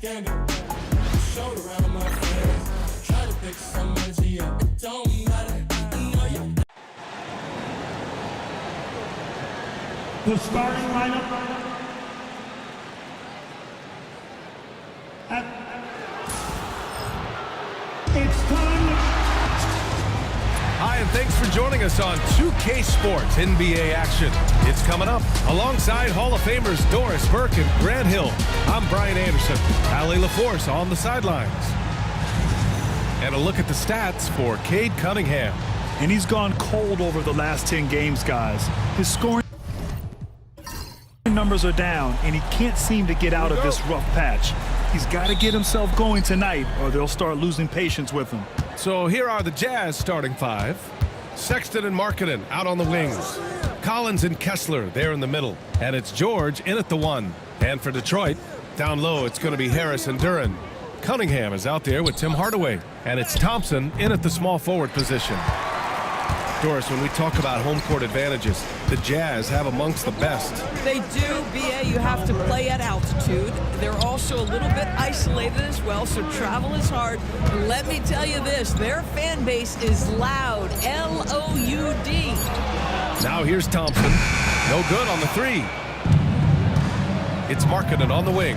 scandal. Showed around my friends. Try to pick some energy up. It don't matter. I know you. The starting lineup. It's time. Hi, and thanks for joining us on 2K Sports NBA action. It's coming up alongside Hall of Famers Doris Burke and Grant Hill. I'm Brian Anderson. Allie LaForce on the sidelines. And a look at the stats for Cade Cunningham. And he's gone cold over the last 10 games, guys. His scoring numbers are down, and he can't seem to get out of this rough patch. He's got to get himself going tonight, or they'll start losing patience with him. So here are the Jazz starting five. Sexton and Markkanen out on the wings. Collins and Kessler there in the middle. And it's George in at the one. And for Detroit, down low, it's going to be Harris and Duren. Cunningham is out there with Tim Hardaway. And it's Thompson in at the small forward position. Doris, when we talk about home court advantages, the Jazz have amongst the best. They do, B.A. You have to play at altitude. They're also a little bit isolated as well, so travel is hard. And let me tell you this, their fan base is loud, L-O-U-D. Now here's Thompson. No good on the three. It's Markkanen on the wing.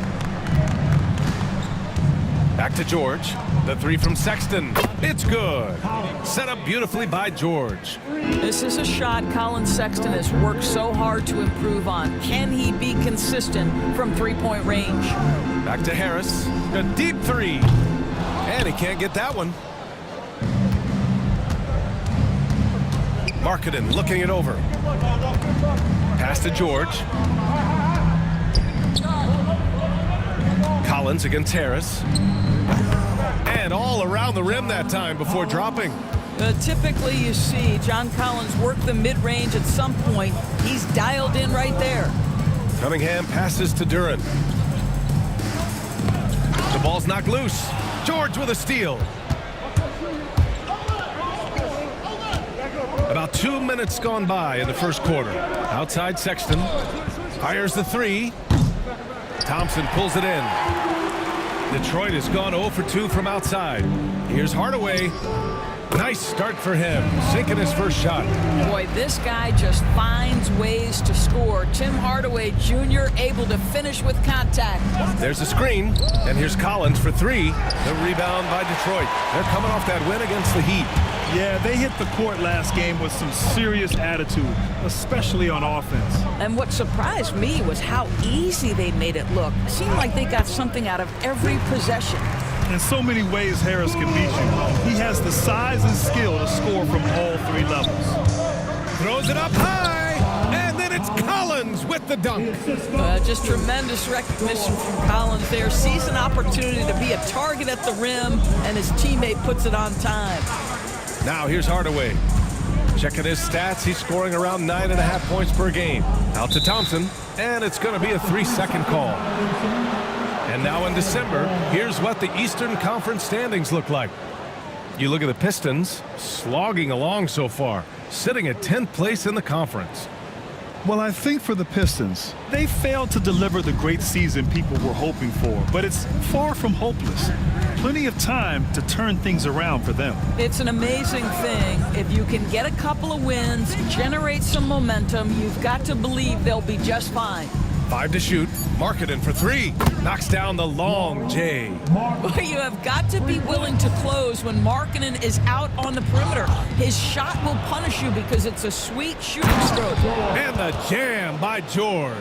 Back to George. The three from Sexton. It's good. Set up beautifully by George. This is a shot Colin Sexton has worked so hard to improve on. Can he be consistent from three-point range? Back to Harris. A deep three. And he can't get that one. Markkanen looking it over. Pass to George. Collins against Harris. And all around the rim that time before dropping. Typically you see John Collins work the mid-range at some point. He's dialed in right there. Cunningham passes to Duren. The ball's knocked loose. George with a steal. About 2 minutes gone by in the first quarter. Outside Sexton. Fires the three. Thompson pulls it in. Detroit has gone 0 for 2 from outside. Here's Hardaway. Nice start for him, sinking his first shot. Boy, this guy just finds ways to score. Tim Hardaway Jr. able to finish with contact. There's a screen, and here's Collins for three. The rebound by Detroit. They're coming off that win against the Heat. Yeah, they hit the court last game with some serious attitude, especially on offense. And what surprised me was how easy they made it look. It seemed like they got something out of every possession. In so many ways, Harris can beat you. He has the size and skill to score from all three levels. Throws it up high, and then it's Collins with the dunk. Just tremendous recognition from Collins there. Sees an opportunity to be a target at the rim, and his teammate puts it on time. Now here's Hardaway. Checking his stats, he's scoring around 9.5 points per game. Out to Thompson, and it's going to be a 3-second call. And now in December, here's what the Eastern Conference standings look like. You look at the Pistons, slogging along so far, sitting at 10th place in the conference. Well, I think for the Pistons, they failed to deliver the great season people were hoping for, but it's far from hopeless. Plenty of time to turn things around for them. It's an amazing thing. If you can get a couple of wins, generate some momentum, you've got to believe they'll be just fine. 5 to shoot. Markkanen for three. Knocks down the long J. Well, you have got to be willing to close when Markkanen is out on the perimeter. His shot will punish you because it's a sweet shooting stroke. And the jam by George.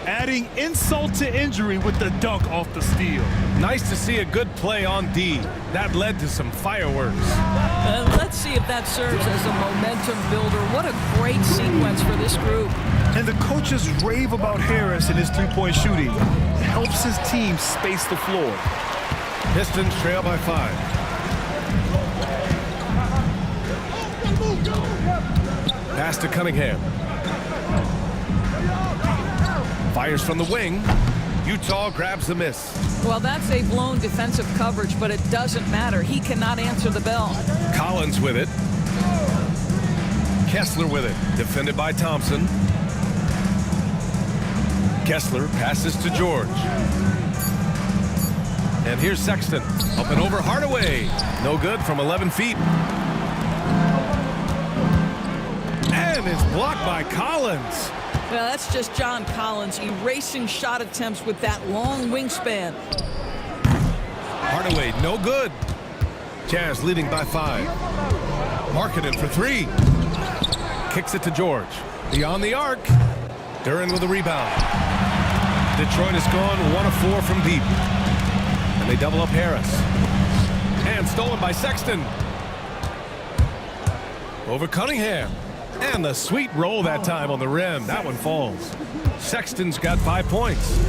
Adding insult to injury with the dunk off the steal. Nice to see a good play on D. That led to some fireworks. Let's see if that serves as a momentum builder. What a great sequence for this group. And the coaches rave about Harris and his three-point shooting. It helps his team space the floor. Pistons trail by 5. Pass to Cunningham. Fires from the wing. Utah grabs the miss. Well, that's a blown defensive coverage, but it doesn't matter. He cannot answer the bell. Collins with it. Kessler with it. Defended by Thompson. Kessler passes to George. And here's Sexton. Up and over Hardaway. No good from 11 feet. And it's blocked by Collins. Well, that's just John Collins erasing shot attempts with that long wingspan. Hardaway, no good. Jazz leading by 5. Markkanen for 3. Kicks it to George. Beyond the arc. Duren with a rebound. Detroit has gone 1 of 4 from deep. And they double up Harris. And stolen by Sexton. Over Cunningham. And the sweet roll that time on the rim. That one falls. Sexton's got 5 points.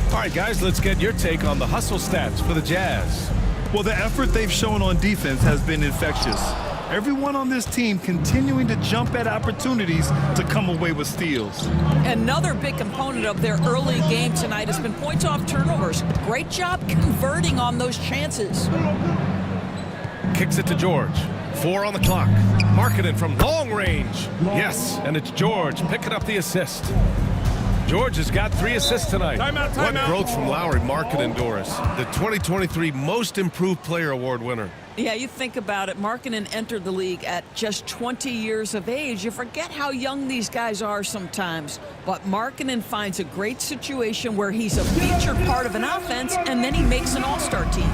All right, guys, let's get your take on the hustle stats for the Jazz. Well, the effort they've shown on defense has been infectious. Everyone on this team continuing to jump at opportunities to come away with steals. Another big component of their early game tonight has been points off turnovers. Great job converting on those chances. Kicks it to George. 4 on the clock. Markkanen from long range. Yes, and it's George picking up the assist. George has got 3 assists tonight. What growth from Lowry, Markkanen, Doris. The 2023 Most Improved Player Award winner. Yeah, you think about it. Markkanen entered the league at just 20 years of age. You forget how young these guys are sometimes. But Markkanen finds a great situation where he's a featured part of an offense, and then he makes an all-star team.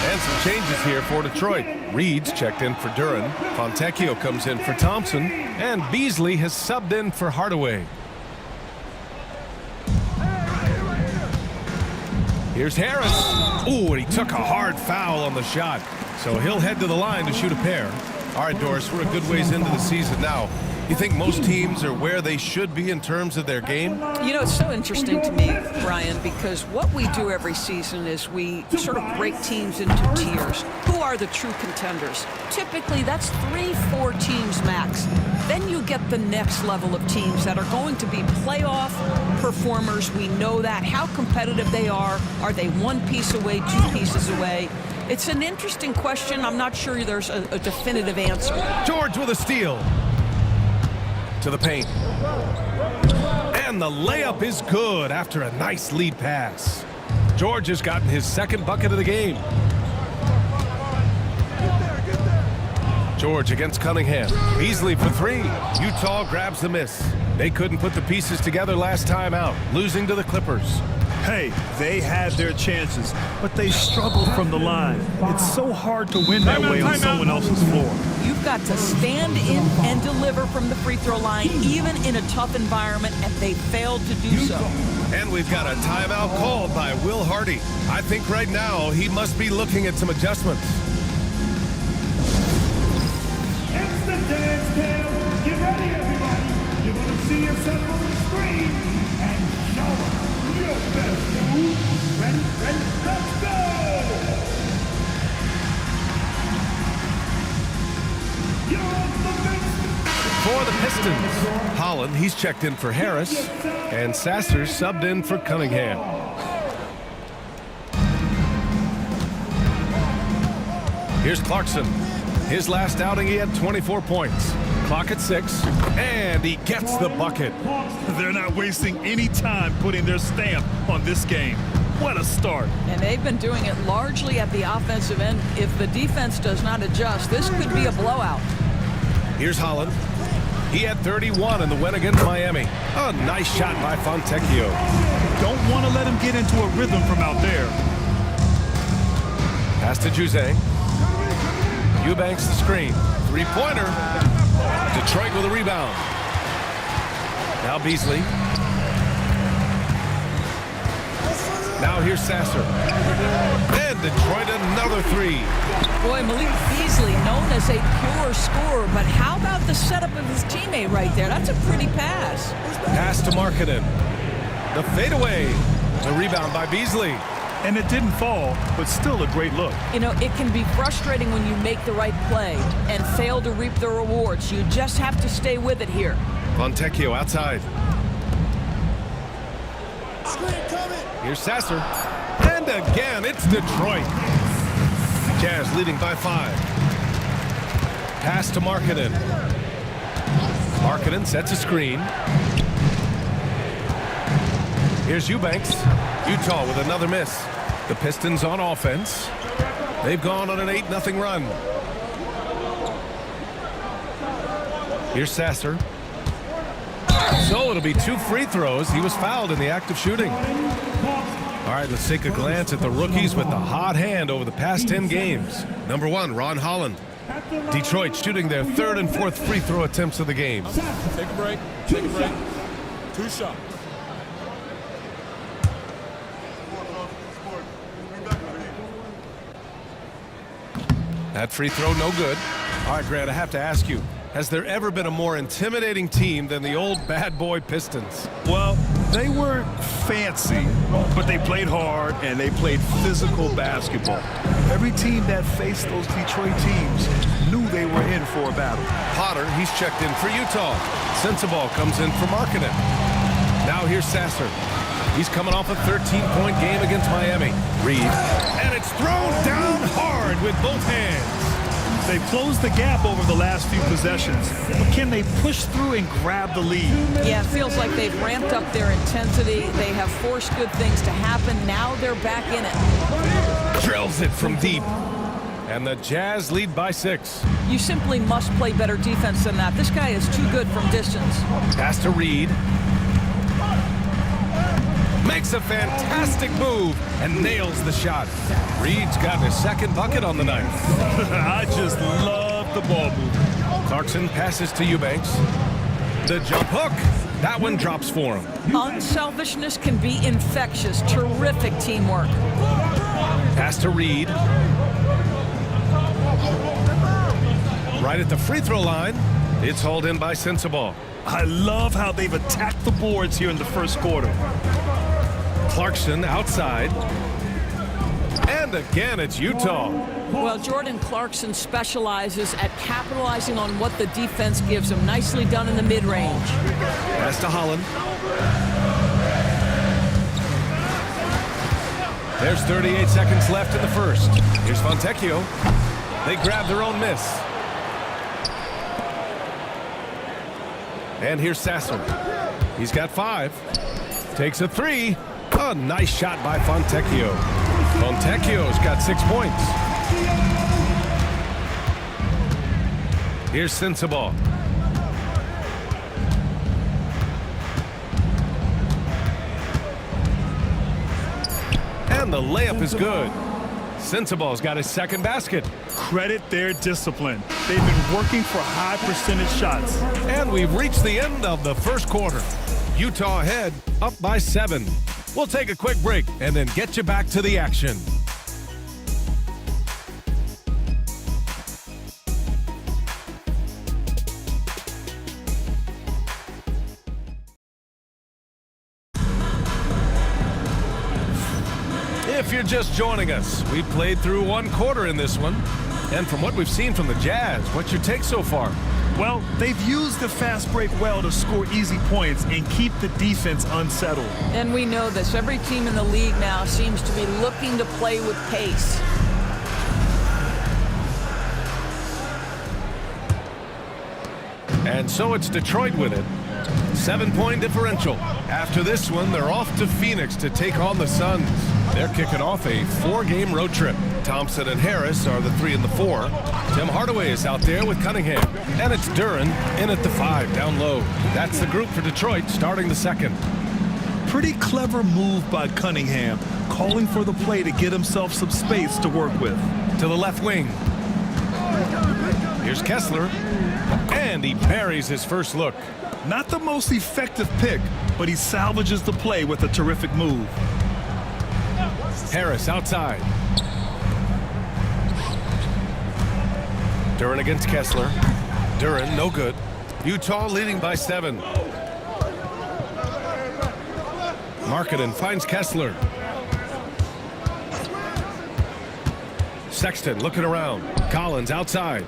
And some changes here for Detroit. Reed's checked in for Duren. Fontecchio comes in for Thompson. And Beasley has subbed in for Hardaway. Here's Harris. Ooh, and he took a hard foul on the shot. So he'll head to the line to shoot a pair. All right, Doris, we're a good ways into the season now. You think most teams are where they should be in terms of their game? You know, it's so interesting to me, Brian, because what we do every season is we sort of break teams into tiers. Who are the true contenders? Typically, that's 3-4 teams max. Then you get the next level of teams that are going to be playoff performers. We know that. How competitive they are. Are they 1 piece away, 2 pieces away? It's an interesting question. I'm not sure there's a definitive answer. George with a steal. To the paint. And the layup is good after a nice lead pass. George has gotten his 2nd bucket of the game. George against Cunningham. Beasley for 3. Utah grabs the miss. They couldn't put the pieces together last time out, losing to the Clippers. Hey, they had their chances, but they struggled from the line. It's so hard to win that way on someone else's floor. You've got to stand in and deliver from the free throw line, even in a tough environment, and they failed to do so. And we've got a timeout called by Will Hardy. I think right now he must be looking at some adjustments. It's the dance tale. Get ready, everybody. You're going to see yourself on the screen and show us your best move. Ready, let's go! You're on the mix. For the Pistons, Holland, he's checked in for Harris, and Sasser subbed in for Cunningham. Here's Clarkson. His last outing, he had 24 points. Clock at 6, and he gets the bucket. They're not wasting any time putting their stamp on this game. What a start. And they've been doing it largely at the offensive end. If the defense does not adjust, this could be a blowout. Here's Holland. He had 31 in the win against Miami. A nice shot by Fontecchio. Don't want to let him get into a rhythm from out there. Pass to Juzang. Eubanks the screen. 3-pointer. Detroit with a rebound. Now Beasley. Now here's Sasser. And Detroit another 3. Boy, Malik Beasley, known as a pure scorer, but how about the setup of his teammate right there? That's a pretty pass. Pass to Markkanen. The fadeaway. The rebound by Beasley. And it didn't fall, but still a great look. You know, it can be frustrating when you make the right play and fail to reap the rewards. You just have to stay with it here. Fontecchio outside. Here's Sasser. And again, it's Detroit. Jazz leading by 5. Pass to Markkanen. Markkanen sets a screen. Here's Eubanks. Utah with another miss. The Pistons on offense. They've gone on an 8-0 run. Here's Sasser. So it'll be 2 free throws. He was fouled in the act of shooting. All right, let's take a glance at the rookies with the hot hand over the past 10 games. Number 1, Ron Holland. Detroit shooting their 3rd and 4th free throw attempts of the game. Take a break. Take a break. 2 shots. That free throw no good. All right, Grant, I have to ask you, has there ever been a more intimidating team than the old bad boy Pistons? Well, they weren't fancy, but they played hard and they played physical basketball. Every team that faced those Detroit teams knew they were in for a battle. Potter, he's checked in for Utah. Sensabaugh comes in for Markkanen. Now here's Sasser. He's coming off a 13-point game against Miami. Reed, and it's thrown down hard with both hands. They've closed the gap over the last few possessions, but can they push through and grab the lead? Yeah, it feels like they've ramped up their intensity. They have forced good things to happen. Now they're back in it. Drills it from deep. And the Jazz lead by 6. You simply must play better defense than that. This guy is too good from distance. Pass to Reed. Makes a fantastic move and nails the shot. Reed's got his 2nd bucket on the night. I just love the ball movement. Clarkson passes to Eubanks. The jump hook. That one drops for him. Unselfishness can be infectious. Terrific teamwork. Pass to Reed. Right at the free throw line. It's hauled in by Sensabaugh. I love how they've attacked the boards here in the first quarter. Clarkson outside. And again, it's Utah. Well, Jordan Clarkson specializes at capitalizing on what the defense gives him. Nicely done in the mid-range. Pass to Holland. There's 38 seconds left in the first. Here's Fontecchio. They grab their own miss. And here's Sasser. He's got 5. Takes a 3. A nice shot by Fontecchio. Fontecchio's got 6 points. Here's Sensabaugh. And the layup is good. Sensabaugh's got his 2nd basket. Credit their discipline. They've been working for high percentage shots. And we've reached the end of the first quarter. Utah ahead, up by 7. We'll take a quick break and then get you back to the action. If you're just joining us, we played through 1 quarter in this one. And from what we've seen from the Jazz, what's your take so far? Well, they've used the fast break well to score easy points and keep the defense unsettled. And we know this. Every team in the league now seems to be looking to play with pace. And so it's Detroit with it. 7-point differential. After this one, they're off to Phoenix to take on the Suns. They're kicking off a 4-game road trip. Thompson and Harris are the 3 and the 4. Tim Hardaway is out there with Cunningham. And it's Duren in at the 5, down low. That's the group for Detroit starting the 2nd. Pretty clever move by Cunningham, calling for the play to get himself some space to work with. To the left wing. Here's Kessler. And he buries his first look. Not the most effective pick, but he salvages the play with a terrific move. Harris outside. Duren against Kessler. Duren, no good. Utah leading by 7. Markkanen finds Kessler. Sexton looking around. Collins outside.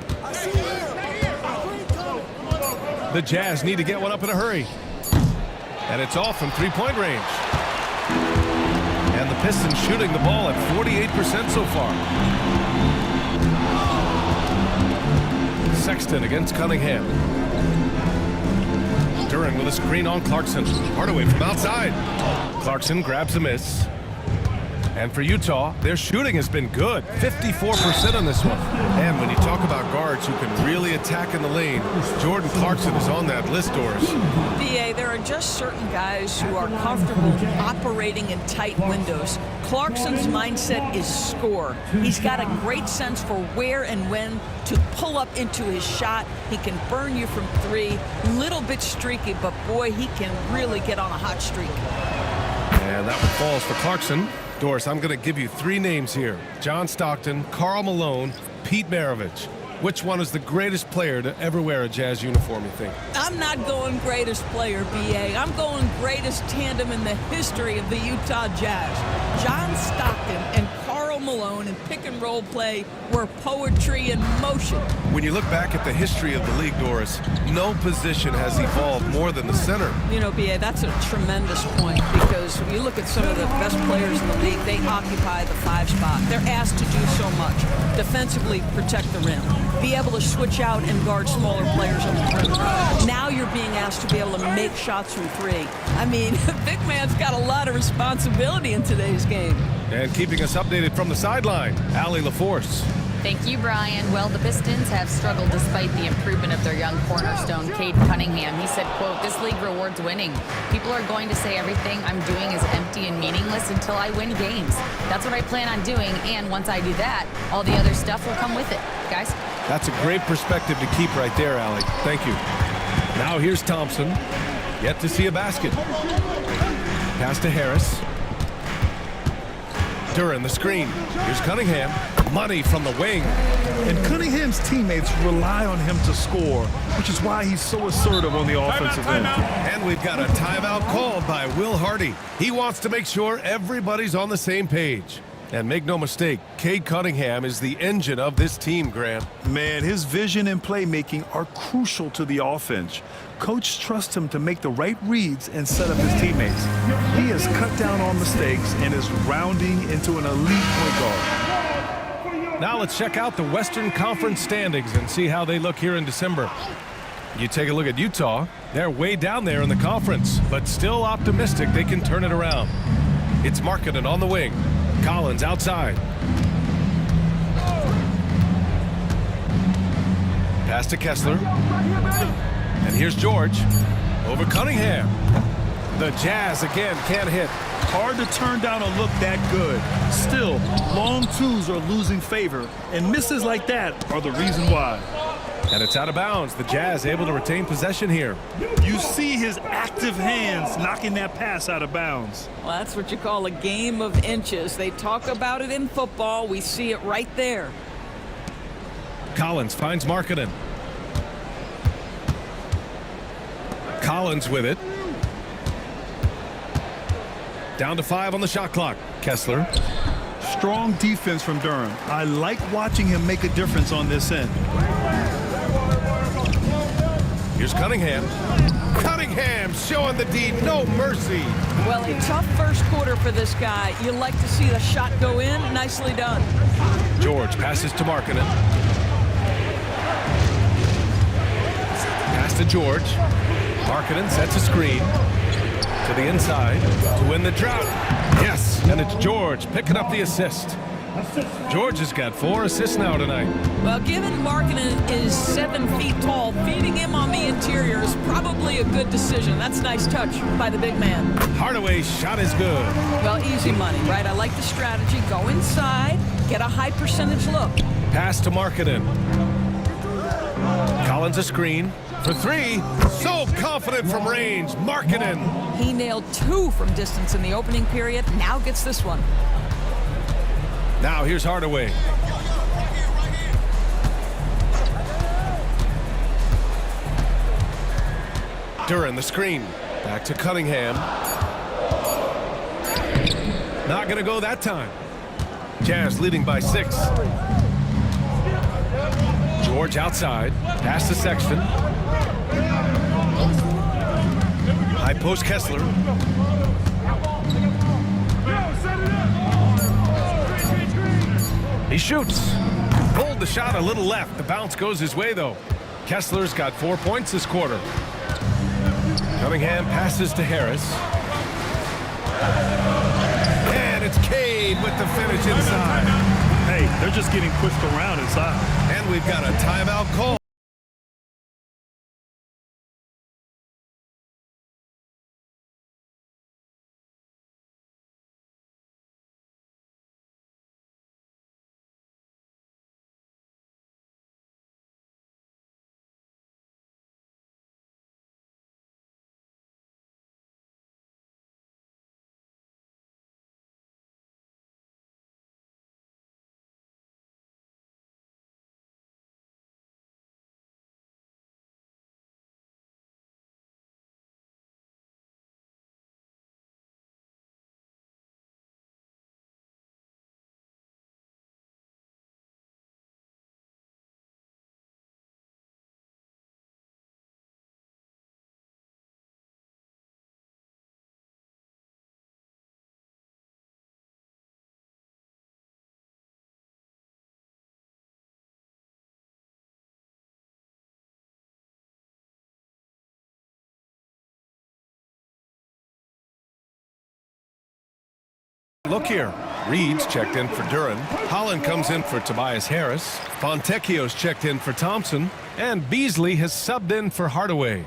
The Jazz need to get one up in a hurry. And it's off from 3-point range. And the Pistons shooting the ball at 48% so far. Sexton against Cunningham. Duran with a screen on Clarkson. Hardaway from outside. Clarkson grabs a miss. And for Utah, their shooting has been good. 54% on this one. And when you talk about guards who can really attack in the lane, Jordan Clarkson is on that list, Doris. BA, there are just certain guys who are comfortable operating in tight windows. Clarkson's mindset is score. He's got a great sense for where and when to pull up into his shot. He can burn you from three. Little bit streaky, but boy, he can really get on a hot streak. And that one falls for Clarkson. Doris, I'm going to give you three names here. John Stockton, Karl Malone, Pete Maravich. Which one is the greatest player to ever wear a Jazz uniform, you think? I'm not going greatest player, BA. I'm going greatest tandem in the history of the Utah Jazz. John Stockton and Karl Malone in pick-and-roll play were poetry in motion. When you look back at the history of the league, Doris, no position has evolved more than the center. You know, BA, that's a tremendous point because when you look at some of the best players in the league, they occupy the 5 spot. They're asked to do so much. Defensively, protect the rim. Be able to switch out and guard smaller players on the perimeter. Now you're being asked to be able to make shots from 3. I mean, big man's got a lot of responsibility in today's game. And keeping us updated from the sideline, Allie LaForce. Thank you, Brian. Well, the Pistons have struggled despite the improvement of their young cornerstone, Cade Cunningham. He said, quote, "This league rewards winning. People are going to say everything I'm doing is empty and meaningless until I win games. That's what I plan on doing, and once I do that, all the other stuff will come with it." Guys? That's a great perspective to keep right there, Allie. Thank you. Now here's Thompson. Yet to see a basket. Pass to Harris. Duran the screen. Here's Cunningham. Money from the wing. And Cunningham's teammates rely on him to score, which is why he's so assertive on the offensive end. And we've got a timeout called by Will Hardy. He wants to make sure everybody's on the same page. And make no mistake, Cade Cunningham is the engine of this team, Grant. Man, his vision and playmaking are crucial to the offense. Coach trusts him to make the right reads and set up his teammates. He has cut down on mistakes and is rounding into an elite point guard. Now let's check out the Western Conference standings and see how they look here in December. You take a look at Utah. They're way down there in the conference, but still optimistic they can turn it around. It's Markkanen on the wing. Collins outside. Pass to Kessler. And here's George over Cunningham. The Jazz again can't hit. Hard to turn down a look that good. Still, long twos are losing favor, and misses like that are the reason why. And it's out of bounds. The Jazz able to retain possession here. You see his active hands knocking that pass out of bounds. Well, that's what you call a game of inches. They talk about it in football. We see it right there. Collins finds Markkanen. Collins with it. Down to 5 on the shot clock. Kessler. Strong defense from Durham. I like watching him make a difference on this end. Here's Cunningham. Cunningham showing the D no mercy. Well, a tough first quarter for this guy. You like to see the shot go in. Nicely done. George passes to Markkanen. Pass to George. Markkanen sets a screen to the inside to win the drought. Yes, and it's George picking up the assist. George has got 4 assists now tonight. Well, given Markkanen is 7 feet tall, feeding him on the interior is probably a good decision. That's a nice touch by the big man. Hardaway's shot is good. Well, easy money, right? I like the strategy. Go inside, get a high percentage look. Pass to Markkanen. Collins a screen for 3. So confident from range. Markkanen. He nailed 2 from distance in the opening period. Now gets this one. Now here's Hardaway. Duran the screen. Back to Cunningham. Not going to go that time. Jazz leading by 6. George outside. Pass to Sexton. High post Kessler. He shoots. Pulled the shot a little left. The bounce goes his way, though. Kessler's got 4 points this quarter. Cunningham passes to Harris. And it's Cade with the finish inside. Hey, they're just getting pushed around inside. And we've got a timeout call. Look here. Reed's checked in for Duran. Holland comes in for Tobias Harris. Fontecchio's checked in for Thompson. And Beasley has subbed in for Hardaway.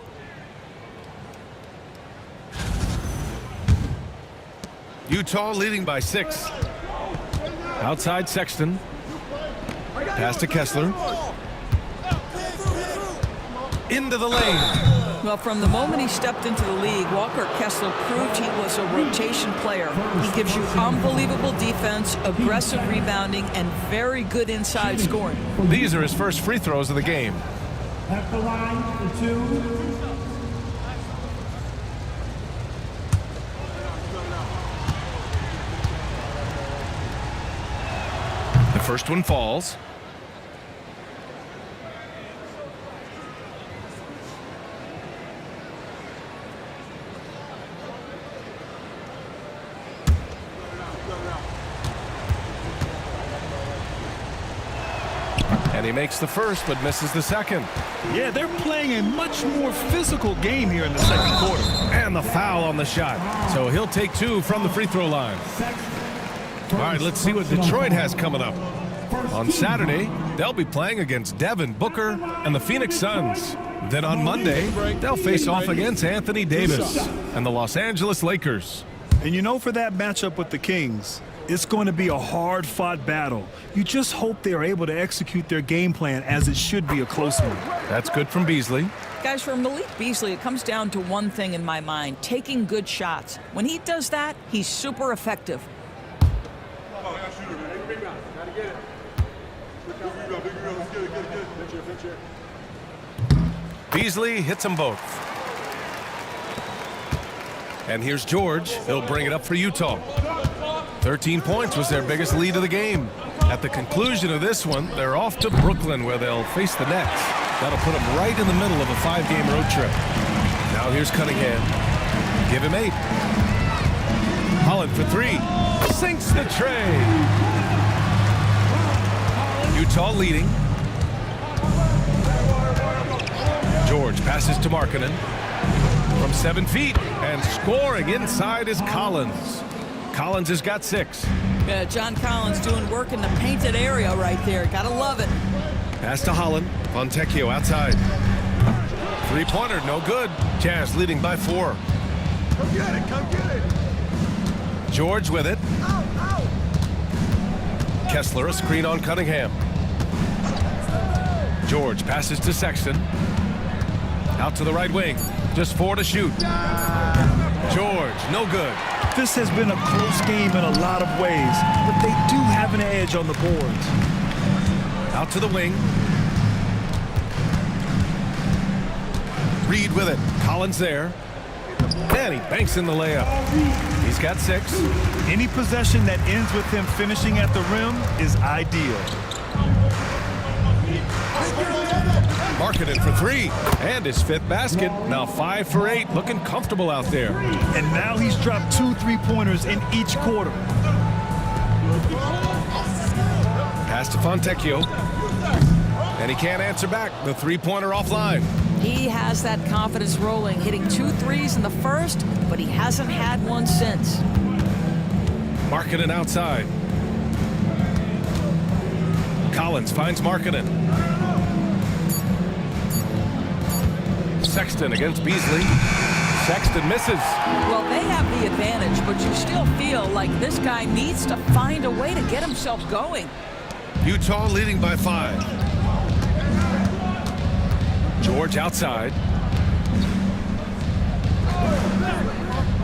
Utah leading by 6. Outside Sexton. Pass to Kessler. Into the lane. Well, from the moment he stepped into the league, Walker Kessler proved he was a rotation player. He gives you unbelievable defense, aggressive rebounding, and very good inside scoring. These are his first free throws of the game. At the line for 2. The first one falls. And he makes the first, but misses the second. Yeah, they're playing a much more physical game here in the second quarter. And the foul on the shot. So he'll take 2 from the free throw line. All right, let's see what Detroit has coming up. On Saturday, they'll be playing against Devin Booker and the Phoenix Suns. Then on Monday, they'll face off against Anthony Davis and the Los Angeles Lakers. And you know, for that matchup with the Kings, it's going to be a hard-fought battle. You just hope they are able to execute their game plan, as it should be a close one. That's good from Beasley. Guys, for Malik Beasley, it comes down to one thing in my mind, taking good shots. When he does that, he's super effective. Beasley hits them both. And here's George. He'll bring it up for Utah. 13 points was their biggest lead of the game. At the conclusion of this one, they're off to Brooklyn, where they'll face the Nets. That'll put them right in the middle of a 5-game road trip. Now here's Cunningham. Give him 8. Holland for 3. Sinks the tray. Utah leading. George passes to Markkanen. From 7 feet, and scoring inside is Collins. Collins has got 6. Yeah, John Collins doing work in the painted area right there. Gotta love it. Pass to Holland. Fontecchio outside. 3-pointer, no good. Jazz leading by 4. Come get it, come get it. George with it. Kessler, a screen on Cunningham. George passes to Sexton. Out to the right wing. Just 4 to shoot. George, no good. This has been a close game in a lot of ways, but they do have an edge on the boards. Out to the wing. Reed with it. Collins there. And he banks in the layup. He's got 6. Any possession that ends with him finishing at the rim is ideal. Markkanen for 3. And his 5th basket. Now 5 for 8. Looking comfortable out there. And now he's dropped 2 3-pointers in each quarter. Pass to Fontecchio. And he can't answer back. The three-pointer offline. He has that confidence rolling, hitting 2 threes in the first, but he hasn't had one since. Markkanen outside. Collins finds Markkanen. Sexton against Beasley. Sexton misses. Well, they have the advantage, but you still feel like this guy needs to find a way to get himself going. Utah leading by 5. George outside.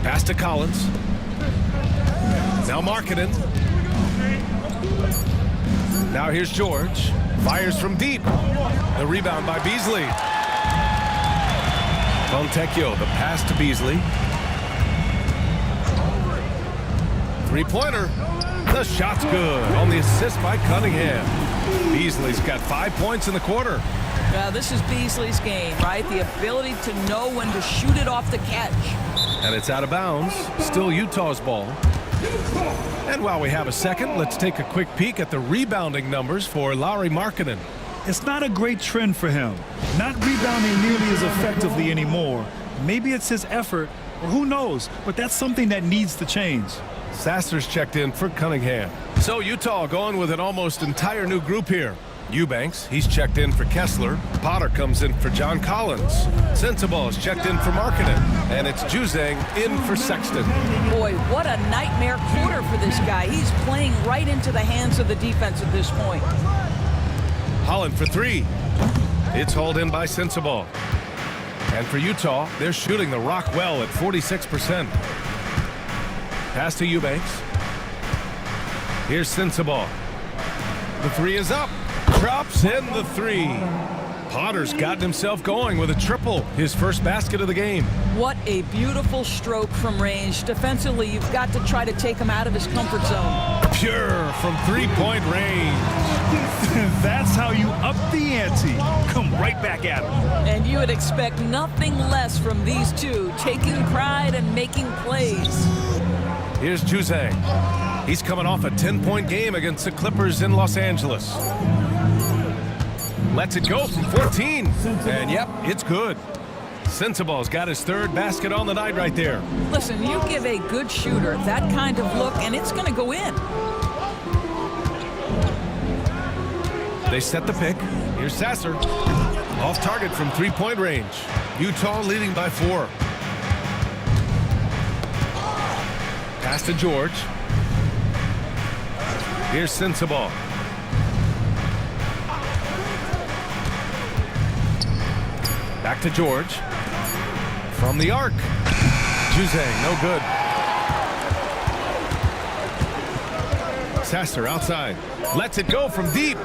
Pass to Collins. Now Markkanen. Now here's George. Fires from deep. The rebound by Beasley. Fontecchio, the pass to Beasley. Three-pointer. The shot's good on the assist by Cunningham. Beasley's got 5 points in the quarter. This is Beasley's game, right? The ability to know when to shoot it off the catch. And it's out of bounds. Still Utah's ball. And while we have a second, let's take a quick peek at the rebounding numbers for Lauri Markkanen. It's not a great trend for him. Not rebounding nearly as effectively anymore. Maybe it's his effort, or who knows, but that's something that needs to change. Sasser's checked in for Cunningham. So Utah going with an almost entire new group here. Eubanks, he's checked in for Kessler. Potter comes in for John Collins. Sensabaugh's checked in for Markkanen. And it's Juzang in for Sexton. Boy, what a nightmare quarter for this guy. He's playing right into the hands of the defense at this point. Holland for 3. It's hauled in by Sensabaugh. And for Utah, they're shooting the rock well at 46%. Pass to Eubanks. Here's Sensabaugh. The 3 is up. Drops in the 3. Potter's gotten himself going with a triple, his first basket of the game. What a beautiful stroke from range. Defensively, you've got to try to take him out of his comfort zone. Pure from three-point range. That's how you up the ante. Come right back at him. And you would expect nothing less from these two, taking pride and making plays. Here's Juzang. He's coming off a 10-point game against the Clippers in Los Angeles. Lets it go from 14. And yep, it's good. Sensabaugh's got his 3rd basket on the night right there. Listen, you give a good shooter that kind of look, and it's going to go in. They set the pick. Here's Sasser. Off target from three-point range. Utah leading by 4. Pass to George. Here's Sensabaugh. Back to George. From the arc. Juzang, no good. Sasser outside. Lets it go from deep.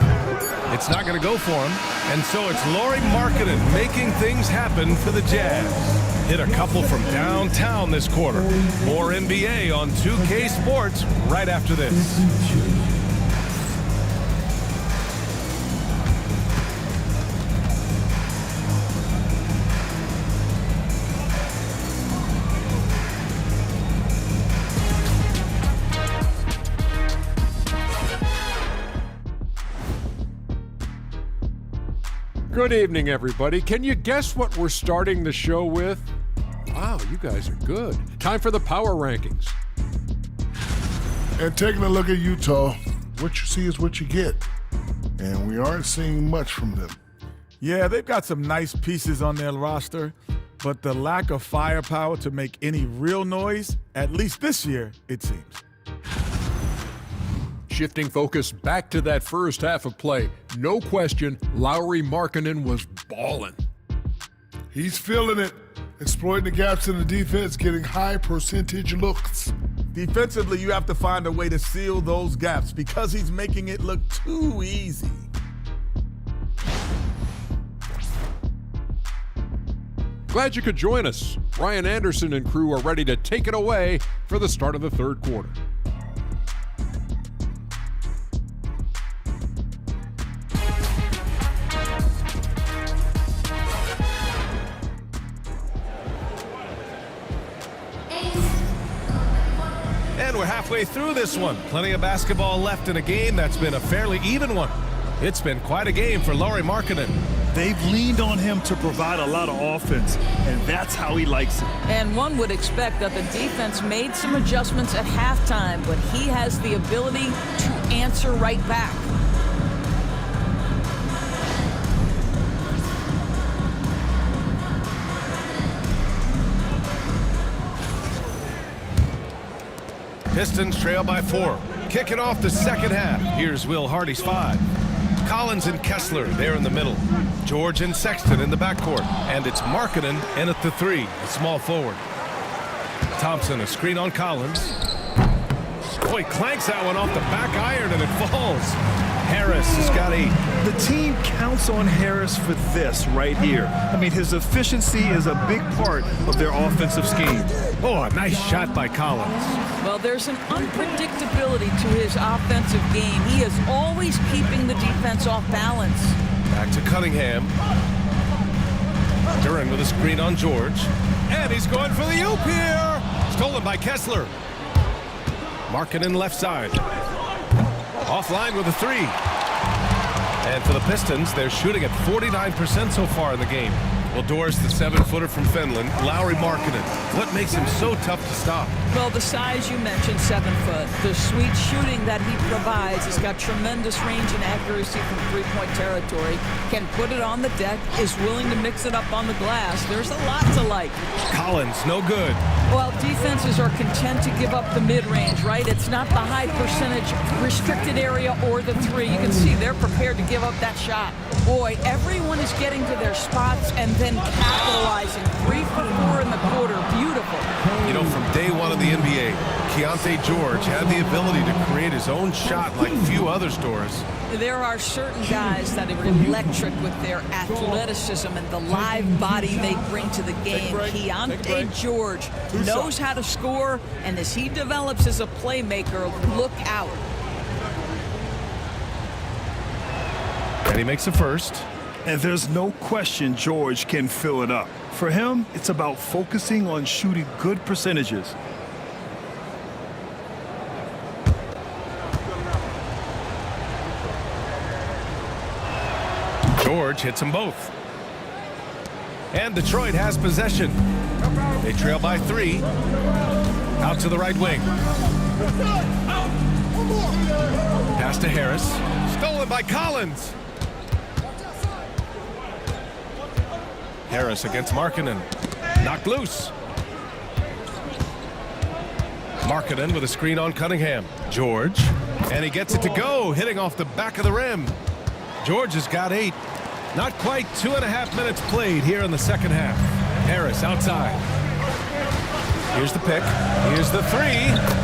It's not going to go for him. And so it's Lauri Markkanen making things happen for the Jazz. Hit a couple from downtown this quarter. More NBA on 2K Sports right after this. Good evening, everybody. Can you guess what we're starting the show with? Wow, you guys are good. Time for the power rankings. And taking a look at Utah, what you see is what you get. And we aren't seeing much from them. Yeah, they've got some nice pieces on their roster, but the lack of firepower to make any real noise, at least this year, it seems. Shifting focus back to that first half of play. No question, Lauri Markkanen was ballin'. He's feeling it, exploiting the gaps in the defense, getting high percentage looks. Defensively, you have to find a way to seal those gaps because he's making it look too easy. Glad you could join us. Ryan Anderson and crew are ready to take it away for the start of the third quarter. And we're halfway through this one. Plenty of basketball left in a game that's been a fairly even one. It's been quite a game for Lauri Markkanen. They've leaned on him to provide a lot of offense, and that's how he likes it. And one would expect that the defense made some adjustments at halftime, but he has the ability to answer right back. Pistons trail by 4. Kicking off the second half. Here's Will Hardy's 5. Collins and Kessler there in the middle. George and Sexton in the backcourt. And it's Markkanen in at the 3, a small forward. Thompson, a screen on Collins. Oh, he clanks that one off the back iron and it falls. Harris has got 8. The team counts on Harris for this right here. I mean, his efficiency is a big part of their offensive scheme. Oh, a nice shot by Collins. Well, there's an unpredictability to his offensive game. He is always keeping the defense off balance. Back to Cunningham. Duran with a screen on George. And he's going for the oop here. Stolen by Kessler. Markkanen left side. Offline with a 3. And for the Pistons, they're shooting at 49% so far in the game. Well, Doris, the 7-footer from Finland, Lauri Markkanen. What makes him so tough to stop? Well, the size you mentioned, 7 foot. The sweet shooting that he provides. He's got tremendous range and accuracy from three-point territory. Can put it on the deck, is willing to mix it up on the glass. There's a lot to like. Collins, no good. Well, defenses are content to give up the mid-range, right? It's not the high percentage restricted area or the 3. You can see they're prepared to give up that shot. Boy, everyone is getting to their spots and then capitalizing. 3 for 4 in the quarter. Beautiful. You know, from day one of the NBA, Keontae George had the ability to create his own shot like few others, Doris. There are certain guys that are electric with their athleticism and the live body they bring to the game. Keontae George knows how to score, and as he develops as a playmaker, look out. And he makes a first. And there's no question George can fill it up. For him, it's about focusing on shooting good percentages. George hits them both. And Detroit has possession. They trail by 3. Out to the right wing. Pass to Harris. Stolen by Collins. Harris against Markkanen. Knocked loose. Markkanen with a screen on Cunningham. George. And he gets it to go, hitting off the back of the rim. George has got 8. Not quite 2.5 minutes played here in the second half. Harris outside. Here's the pick. Here's the 3.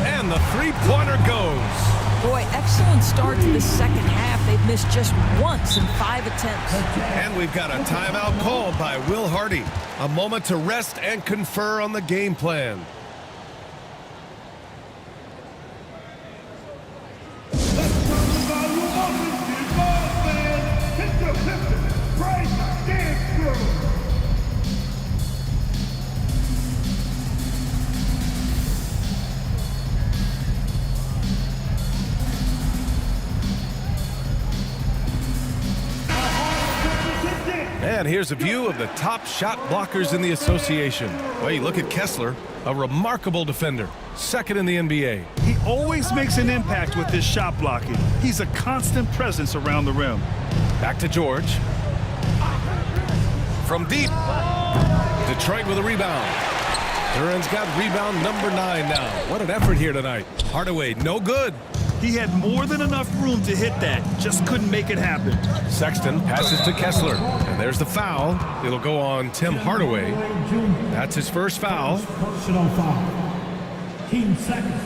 And the three-pointer goes. Boy, excellent start to the second half. They've missed just once in 5 attempts. And we've got a timeout called by Will Hardy. A moment to rest and confer on the game plan. And here's a view of the top shot blockers in the association. Well, you look at Kessler, a remarkable defender, 2nd in the NBA. He always makes an impact with his shot blocking. He's a constant presence around the rim. Back to George. From deep. Detroit with a rebound. Duran's got rebound number 9 now. What an effort here tonight. Hardaway, no good. He had more than enough room to hit that, just couldn't make it happen. Sexton passes to Kessler, and there's the foul. It'll go on Tim Hardaway. That's his first foul. Personal foul. Team second.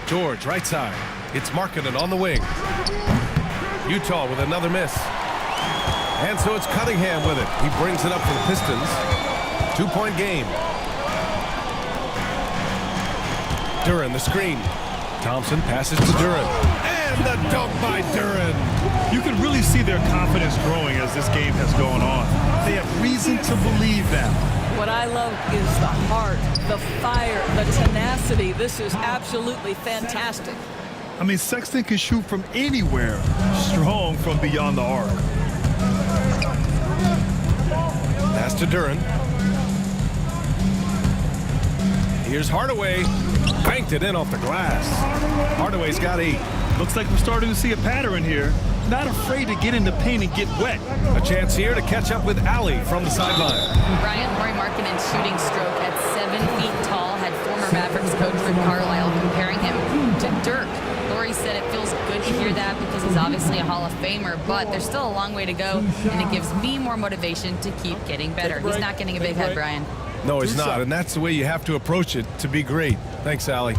George, right side. It's Markkanen on the wing. Utah with another miss. And so it's Cunningham with it. He brings it up for the Pistons. 2-point game. Duran, the screen. Thompson passes to Duran. And the dunk by Duran. You can really see their confidence growing as this game has gone on. They have reason to believe that. What I love is the heart, the fire, the tenacity. This is absolutely fantastic. I mean, Sexton can shoot from anywhere, strong from beyond the arc. Pass to Duran. Here's Hardaway. Banked it in off the glass. Hardaway's got 8. Looks like we're starting to see a pattern here. Not afraid to get in the paint and get wet. A chance here to catch up with Ali from the sideline. Bryant Laurie Markkinen's shooting stroke at 7 feet tall had former Mavericks coach Rick Carlisle comparing him to Dirk. Laurie said it feels good to hear that because he's obviously a Hall of Famer, but there's still a long way to go, and it gives me more motivation to keep getting better. He's not getting a big head, Brian. No, he's not, and that's the way you have to approach it to be great. Thanks, Ali.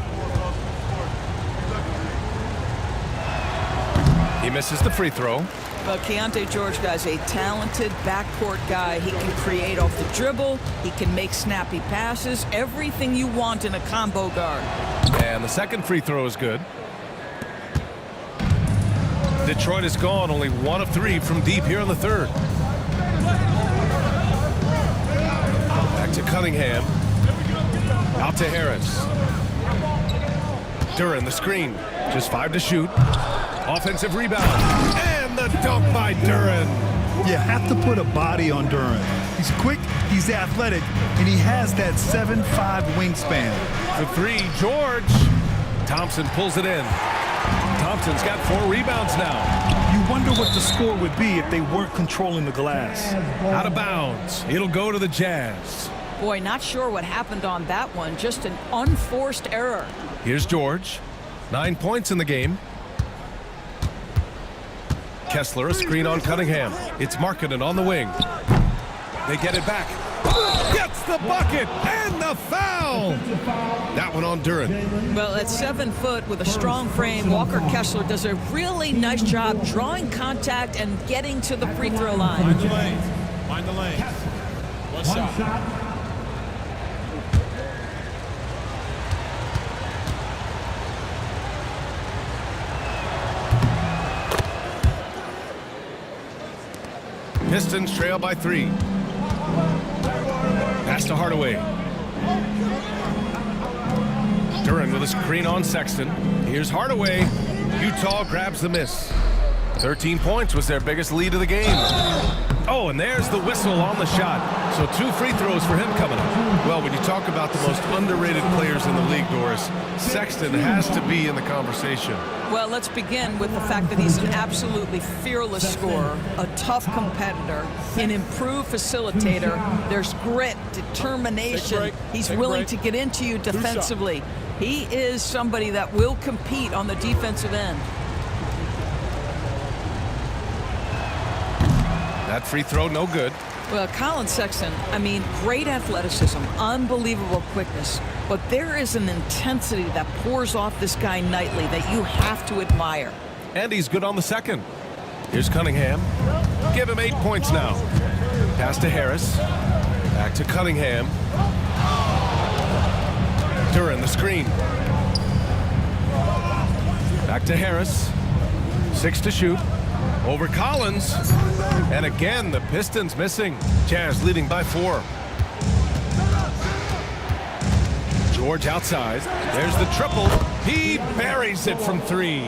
He misses the free throw. Well, Keontae George, guys, a talented backcourt guy. He can create off the dribble. He can make snappy passes. Everything you want in a combo guard. And the second free throw is good. Detroit is gone, only 1 of 3 from deep here in the third. Back to Cunningham. Out to Harris. Duran, the screen. Just 5 to shoot. Offensive rebound. And the dunk by Duran. You have to put a body on Duran. He's quick, he's athletic, and he has that 7'5" wingspan. For 3, George. Thompson pulls it in. Thompson's got 4 rebounds now. You wonder what the score would be if they weren't controlling the glass. Out of bounds. It'll go to the Jazz. Boy, not sure what happened on that one. Just an unforced error. Here's George. 9 points in the game. Kessler, a screen on Cunningham. It's Markkanen on the wing. They get it back. Gets the bucket and the foul. That one on Duran. Well, at 7 foot with a strong frame, Walker Kessler does a really nice job drawing contact and getting to the free throw line. Mind the lane. Mind the lane. One shot. Pistons trail by 3. Pass to Hardaway. Duran with a screen on Sexton. Here's Hardaway. Utah grabs the miss. 13 points was their biggest lead of the game. Oh, and there's the whistle on the shot. So 2 free throws for him coming up. Well, when you talk about the most underrated players in the league, Doris, Sexton has to be in the conversation. Well, let's begin with the fact that he's an absolutely fearless scorer, a tough competitor, an improved facilitator. There's grit, determination. He's willing to get into you defensively. He is somebody that will compete on the defensive end. That free throw, no good. Well, Colin Sexton, I mean, great athleticism, unbelievable quickness, but there is an intensity that pours off this guy nightly that you have to admire. And he's good on the second. Here's Cunningham. Give him 8 points now. Pass to Harris. Back to Cunningham. Duran, the screen. Back to Harris. 6 to shoot. Over Collins. And again, the Pistons missing. Jazz leading by 4. George outside. There's the triple. He buries it from 3.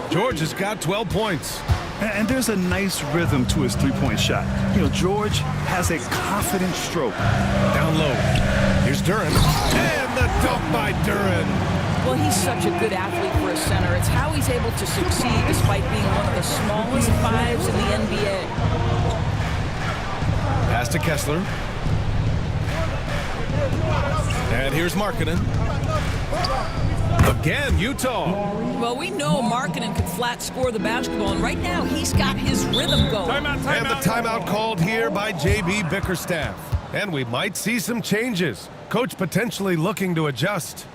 George has got 12 points. And there's a nice rhythm to his three-point shot. You know, George has a confident stroke. Down low. Here's Duran. And the dunk by Duran. Well, he's such a good athlete for a center. It's how he's able to succeed despite being one of the smallest 5s in the NBA. Pass to Kessler. And here's Markkanen. Again, Utah. Well, we know Markkanen can flat score the basketball, and right now he's got his rhythm going. And the timeout called here by J.B. Bickerstaff. And we might see some changes. Coach potentially looking to adjust.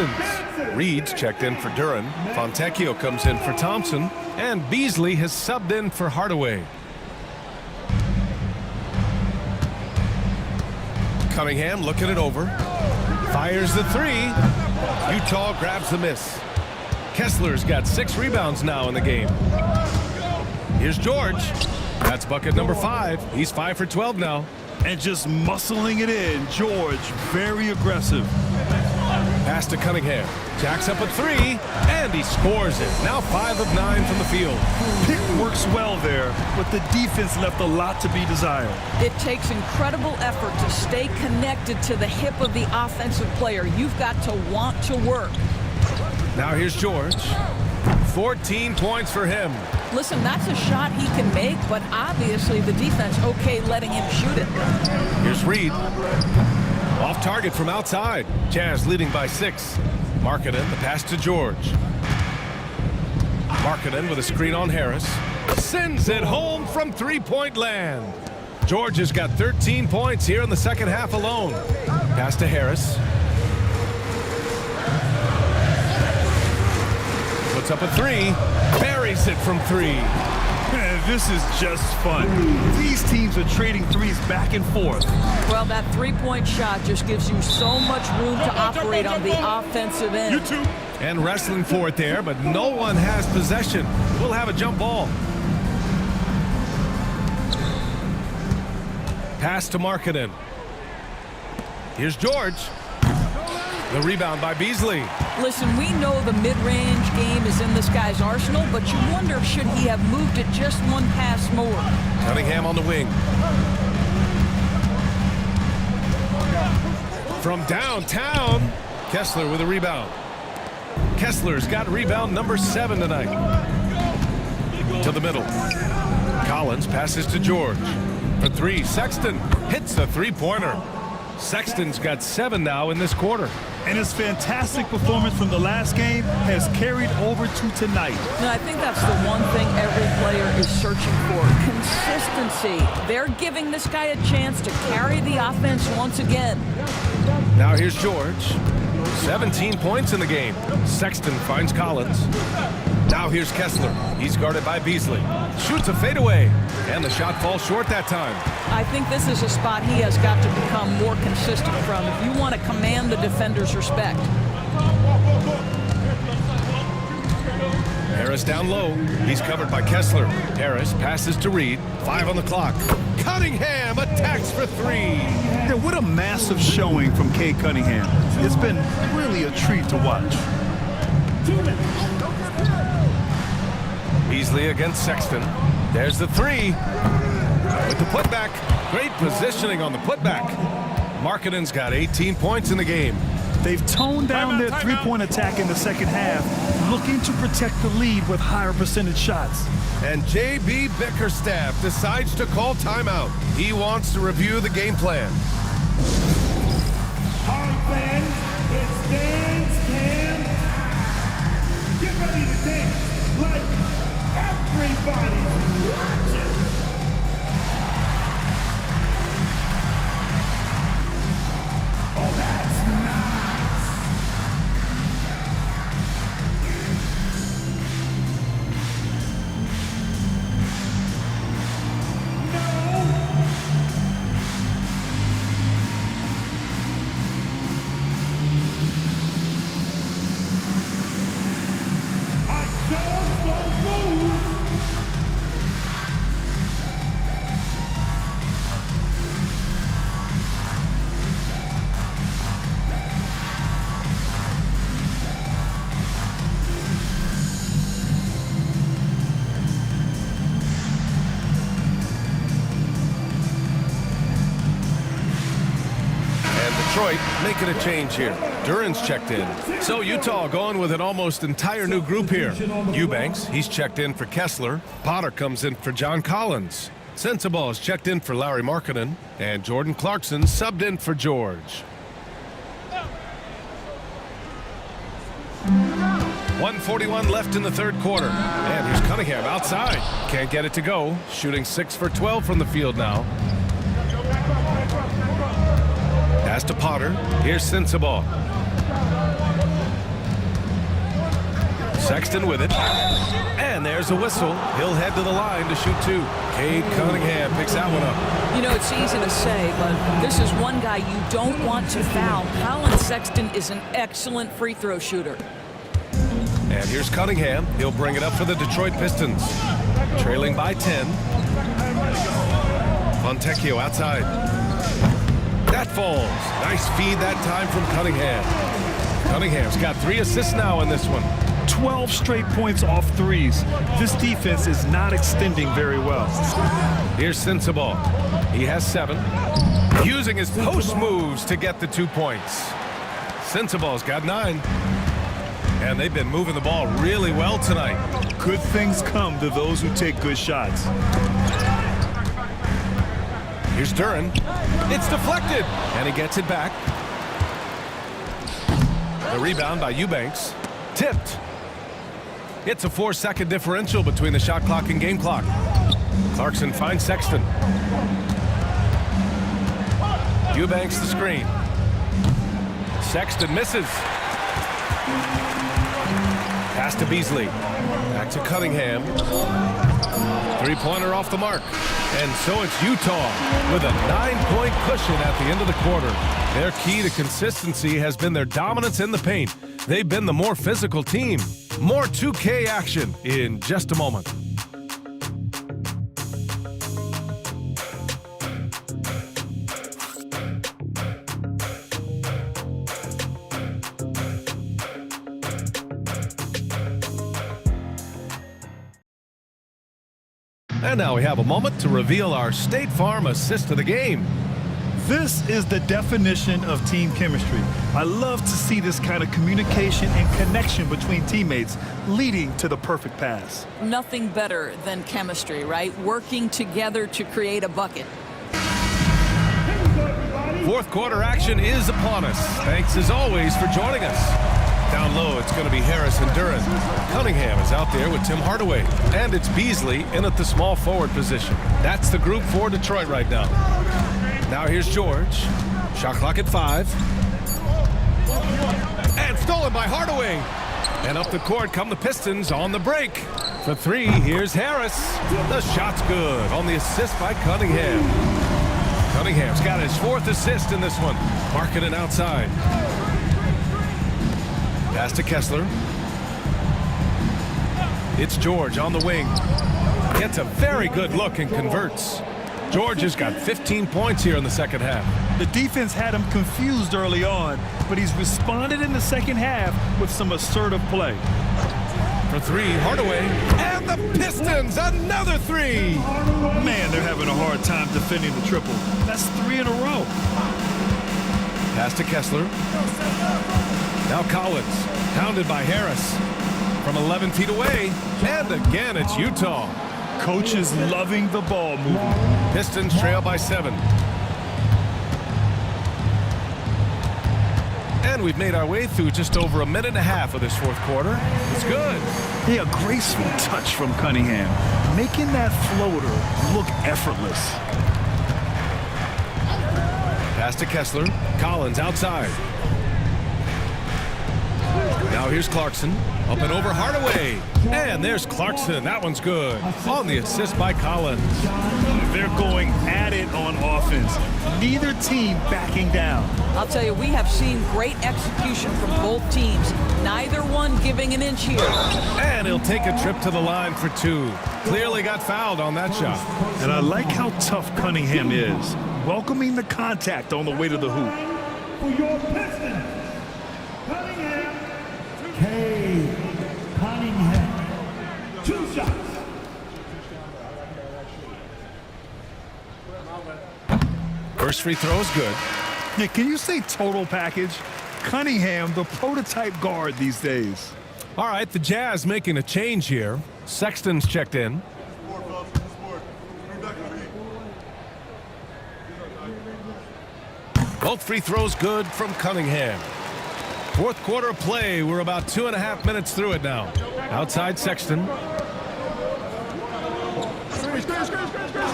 Pistons. Reed's checked in for Duran. Fontecchio comes in for Thompson. And Beasley has subbed in for Hardaway. Cunningham looking it over. Fires the three. Utah grabs the miss. Kessler's got 6 rebounds now in the game. Here's George. That's bucket number 5. He's 5 for 12 now. And just muscling it in, George, very aggressive. Pass to Cunningham. Jacks up a 3, and he scores it. Now 5 of 9 from the field. Pick works well there, but the defense left a lot to be desired. It takes incredible effort to stay connected to the hip of the offensive player. You've got to want to work. Now here's George. 14 points for him. Listen, that's a shot he can make, but obviously the defense okay letting him shoot it. Here's Reed. Off target from outside. Jazz leading by 6. Markkanen, the pass to George. Markkanen with a screen on Harris. Sends it home from three-point land. George has got 13 points here in the second half alone. Pass to Harris. Puts up a 3. Buries it from 3. This is just fun. These teams are trading threes back and forth. Well, that three-point shot just gives you so much room to operate on the offensive end. You too. And wrestling for it there, but no one has possession. We'll have a jump ball. Pass to Markkanen. Here's George. The rebound by Beasley. Listen, we know the mid-range game is in this guy's arsenal, but you wonder should he have moved it just one pass more. Cunningham on the wing. From downtown, Kessler with a rebound. Kessler's got rebound number 7 tonight. To the middle. Collins passes to George. For 3, Sexton hits a three-pointer. Sexton's got 7 now in this quarter. And his fantastic performance from the last game has carried over to tonight. And I think that's the one thing every player is searching for. Consistency. They're giving this guy a chance to carry the offense once again. Now here's George. 17 points in the game. Sexton finds Collins. Now here's Kessler. He's guarded by Beasley. Shoots a fadeaway. And the shot falls short that time. I think this is a spot he has got to become more consistent from if you want to command the defender's respect. Harris down low. He's covered by Kessler. Harris passes to Reed. 5 on the clock. Cunningham attacks for 3. Yeah, what a massive showing from Cade Cunningham. It's been really a treat to watch. Beasley against Sexton. There's the 3. With the putback. Great positioning on the putback. Markkanen's got 18 points in the game. They've toned down their three-point attack in the second half, looking to protect the lead with higher percentage shots. And J.B. Bickerstaff decides to call timeout. He wants to review the game plan. All right, fans, it's dance camp. Get ready to dance like everybody's watching. Oh, that's nice. No. I don't move. Detroit making a change here. Duran's checked in. So Utah going with an almost entire new group here. Eubanks, he's checked in for Kessler. Potter comes in for John Collins. Sensabaugh is checked in for Larry Markkanen. And Jordan Clarkson subbed in for George. 1:41 left in the third quarter. And here's Cunningham outside. Can't get it to go. Shooting 6 for 12 from the field now. Pass to Potter. Here's Sensabaugh. Sexton with it. And there's a whistle. He'll head to the line to shoot 2. Cade Cunningham picks that one up. You know, it's easy to say, but this is one guy you don't want to foul. Colin Sexton is an excellent free throw shooter. And here's Cunningham. He'll bring it up for the Detroit Pistons. Trailing by 10. Fontecchio outside. That falls. Nice feed that time from Cunningham. Cunningham's got 3 assists now in this one. 12 straight points off threes. This defense is not extending very well. Here's Sensabaugh. He has 7. Using his post moves to get the 2 points. Sensabaugh's got 9. And they've been moving the ball really well tonight. Good things come to those who take good shots. Here's Duren. It's deflected. And he gets it back. The rebound by Eubanks. Tipped. It's a 4-second differential between the shot clock and game clock. Clarkson finds Sexton. Eubanks the screen. Sexton misses. Pass to Beasley. Back to Cunningham. 3-pointer off the mark. And so it's Utah with a 9-point cushion at the end of the quarter. Their key to consistency has been their dominance in the paint. They've been the more physical team. More 2K action in just a moment. And now we have a moment to reveal our State Farm assist of the game. This is the definition of team chemistry. I love to see this kind of communication and connection between teammates leading to the perfect pass. Nothing better than chemistry, right? Working together to create a bucket. Fourth quarter action is upon us. Thanks as always for joining us. Down low, it's going to be Harris and Duren. Cunningham is out there with Tim Hardaway. And it's Beasley in at the small forward position. That's the group for Detroit right now. Now here's George. Shot clock at 5. And stolen by Hardaway. And up the court come the Pistons on the break. For 3, here's Harris. The shot's good on the assist by Cunningham. Cunningham's got his 4th assist in this one. Marking it outside. Pass to Kessler. It's George on the wing. Gets a very good look and converts. George has got 15 points here in the second half. The defense had him confused early on, but he's responded in the second half with some assertive play. For 3, Hardaway. And the Pistons, another 3. Man, they're having a hard time defending the triple. That's 3 in a row. Pass to Kessler. Now Collins, pounded by Harris. From 11 feet away. And again, it's Utah. Coach is loving the ball movement. Pistons trail by 7. And we've made our way through just over a minute and a half of this fourth quarter. It's good. Hey, a graceful touch from Cunningham, making that floater look effortless. Pass to Kessler. Collins outside. Now here's Clarkson. Up and over Hardaway. And there's Clarkson. That one's good. On the assist by Collins. They're going at it on offense. Neither team backing down. I'll tell you, we have seen great execution from both teams. Neither one giving an inch here. And he'll take a trip to the line for 2. Clearly got fouled on that shot. And I like how tough Cunningham is. Welcoming the contact on the way to the hoop. For your Pistons, Cunningham, Cade Cunningham. 2 shots. First free throw is good. Yeah, can you say total package? Cunningham, the prototype guard these days. All right, the Jazz making a change here. Sexton's checked in. Both free throws good from Cunningham. Fourth quarter play. We're about 2.5 minutes through it now. Outside Sexton.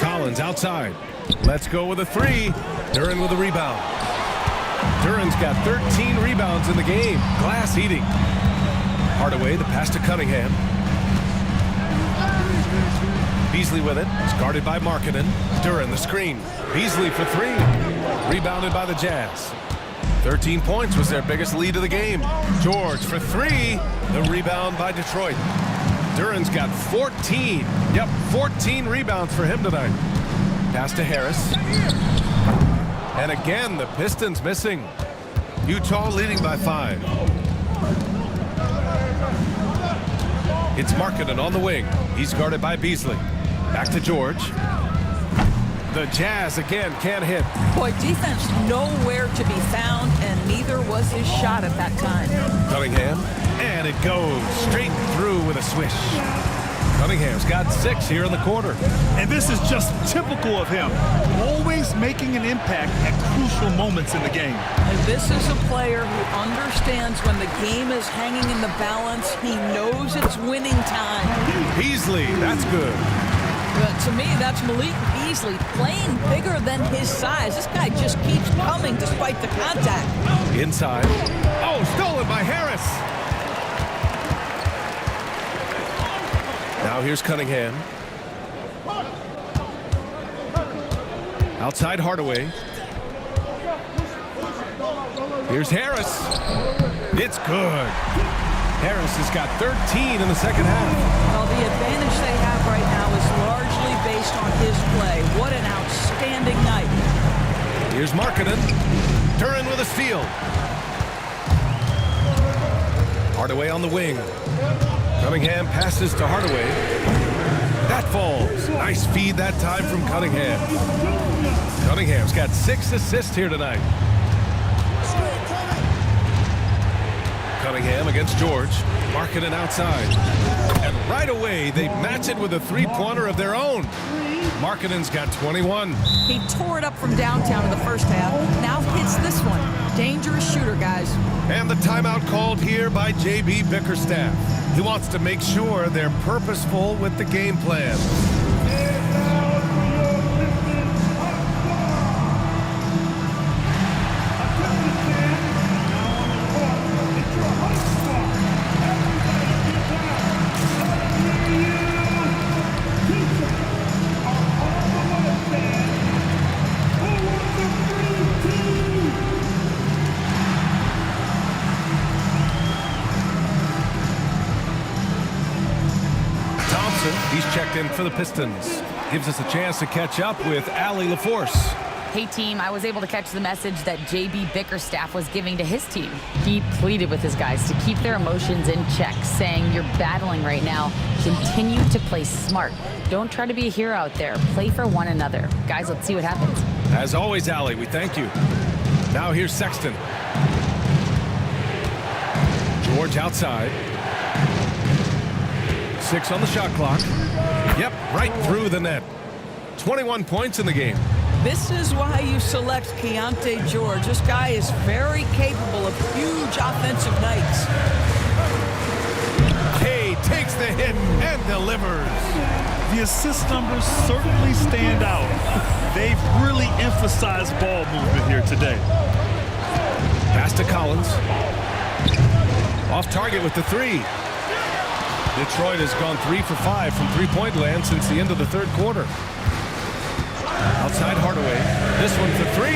Collins outside. Let's go with a 3. Duren with a rebound. Duren's got 13 rebounds in the game. Glass eating. Hardaway, the pass to Cunningham. Beasley with it. It's guarded by Markkanen. Duren, the screen. Beasley for three. Rebounded by the Jazz. 13 points was their biggest lead of the game. George for three. The rebound by Detroit. Duren's got 14. Yep, 14 rebounds for him tonight. Pass to Harris. And again, the Pistons missing. Utah leading by 5. It's Markkanen on the wing. He's guarded by Beasley. Back to George. The Jazz again can't hit. Boy, defense nowhere to be found, and neither was his shot at that time. Cunningham, and it goes straight through with a swish. Cunningham's got 6 here in the quarter. And this is just typical of him, always making an impact at crucial moments in the game. And this is a player who understands when the game is hanging in the balance. He knows it's winning time. Beasley, that's good. But to me, that's Malik Beasley playing bigger than his size. This guy just keeps coming despite the contact. Inside. Oh, stolen by Harris. Now here's Cunningham. Outside Hardaway. Here's Harris. It's good. Harris has got 13 in the second half. Well, the advantage they have right now is largely based on his play. What an outstanding night. Here's Markkanen. Duren with a steal. Hardaway on the wing. Cunningham passes to Hardaway. That falls. Nice feed that time from Cunningham. Cunningham's got 6 assists here tonight. Cunningham against George. Markkanen outside. And right away, they match it with a three-pointer of their own. Markkanen's got 21. He tore it up from downtown in the first half. Now hits this one. Dangerous shooter, guys. And the timeout called here by J.B. Bickerstaff. He wants to make sure they're purposeful with the game plan. He's checked in for the Pistons. Gives us a chance to catch up with Allie LaForce. Hey, team, I was able to catch the message that J.B. Bickerstaff was giving to his team. He pleaded with his guys to keep their emotions in check, saying, "You're battling right now. Continue to play smart. Don't try to be a hero out there. Play for one another." Guys, let's see what happens. As always, Allie, we thank you. Now here's Sexton. George outside. 6 on the shot clock. Yep, right through the net. 21 points in the game. This is why you select Keontae George. This guy is very capable of huge offensive nights. K takes the hit and delivers. The assist numbers certainly stand out. They've really emphasized ball movement here today. Pass to Collins. Off target with the 3. Detroit has gone 3 for 5 from three-point land since the end of the third quarter. Outside Hardaway. This one for 3.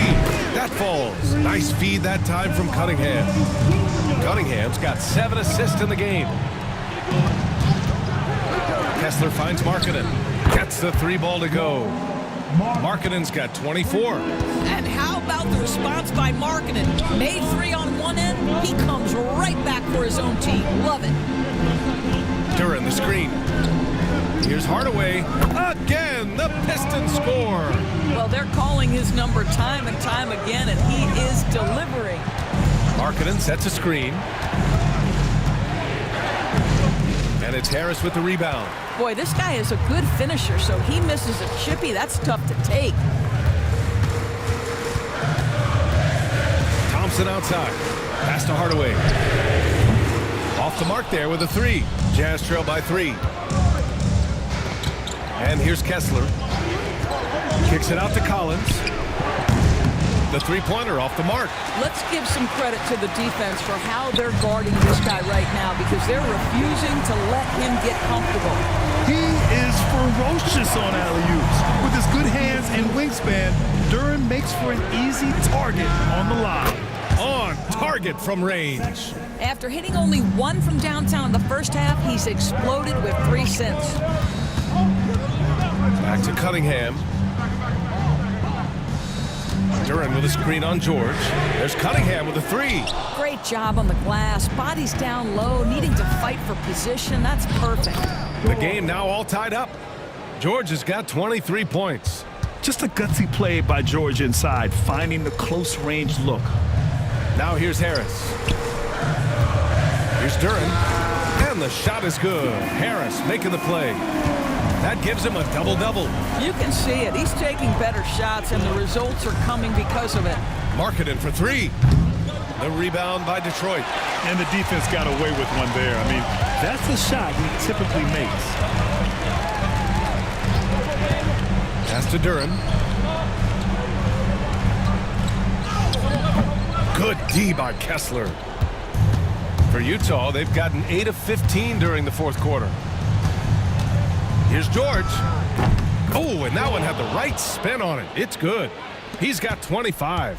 That falls. Nice feed that time from Cunningham. Cunningham's got 7 assists in the game. Kessler finds Markkanen. Gets the 3 ball to go. Markkanen's got 24. And how about the response by Markkanen? Made 3 on one end. He comes right back for his own team. Love it. Duren the screen. Here's Hardaway. Again, the Pistons score. Well, they're calling his number time and time again, and he is delivering. Markkanen sets a screen. And it's Harris with the rebound. Boy, this guy is a good finisher, so he misses a chippy. That's tough to take. Thompson outside. Pass to Hardaway. Off the mark there with a 3. Jazz trail by 3. And here's Kessler. Kicks it out to Collins. the three-pointer off the mark. Let's give some credit to the defense for how they're guarding this guy right now because they're refusing to let him get comfortable. He is ferocious on alley-oops. With his good hands and wingspan, Duren makes for an easy target on the line. On target from range. After hitting only one from downtown in the first half, he's exploded with 3 since. Back to Cunningham. Duren with a screen on George. There's Cunningham with a three. Great job on the glass. Body's down low, needing to fight for position. That's perfect. The game now all tied up. George has got 23 points. Just a gutsy play by George inside, finding the close range look. Now here's Harris. Here's Duren. And the shot is good. Harris making the play. That gives him a double-double. You can see it. He's taking better shots, and the results are coming because of it. Marketing for three. The rebound by Detroit. And the defense got away with one there. I mean, that's the shot he typically makes. Pass to Duren. Good D by Kessler. For Utah, they've gotten 8 of 15 during the fourth quarter. Here's George. Oh, and that one had the right spin on it. It's good. He's got 25.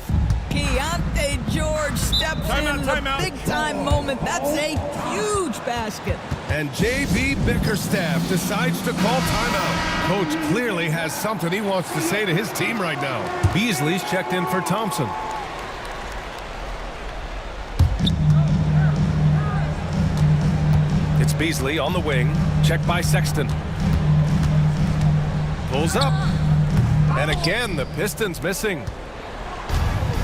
Keontae George steps in the big-time moment. That's a huge basket. And J.B. Bickerstaff decides to call timeout. Coach clearly has something he wants to say to his team right now. Beasley's checked in for Thompson. It's Beasley on the wing. Checked by Sexton. Pulls up. And again, the Pistons missing.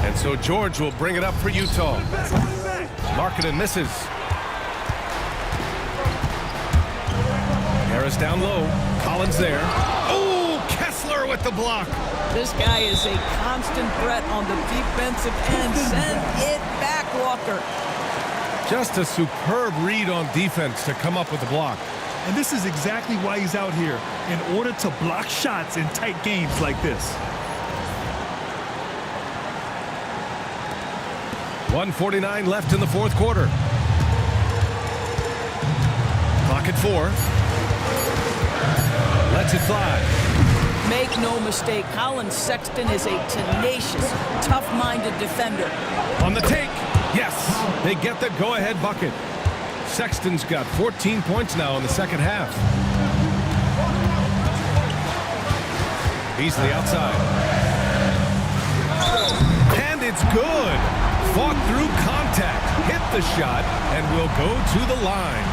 And so George will bring it up for Utah. Markkanen misses. Harris down low. Collins there. Oh, Kessler with the block. This guy is a constant threat on the defensive end. Send it back, Walker. Just a superb read on defense to come up with the block. And this is exactly why he's out here, in order to block shots in tight games like this. 1:49 left in the fourth quarter. Clock at 4. Lets it fly. Make no mistake, Colin Sexton is a tenacious, tough-minded defender. On the take. Yes, they get the go-ahead bucket. Sexton's got 14 points now in the second half. Beasley outside. And it's good. Fought through contact, hit the shot, and will go to the line.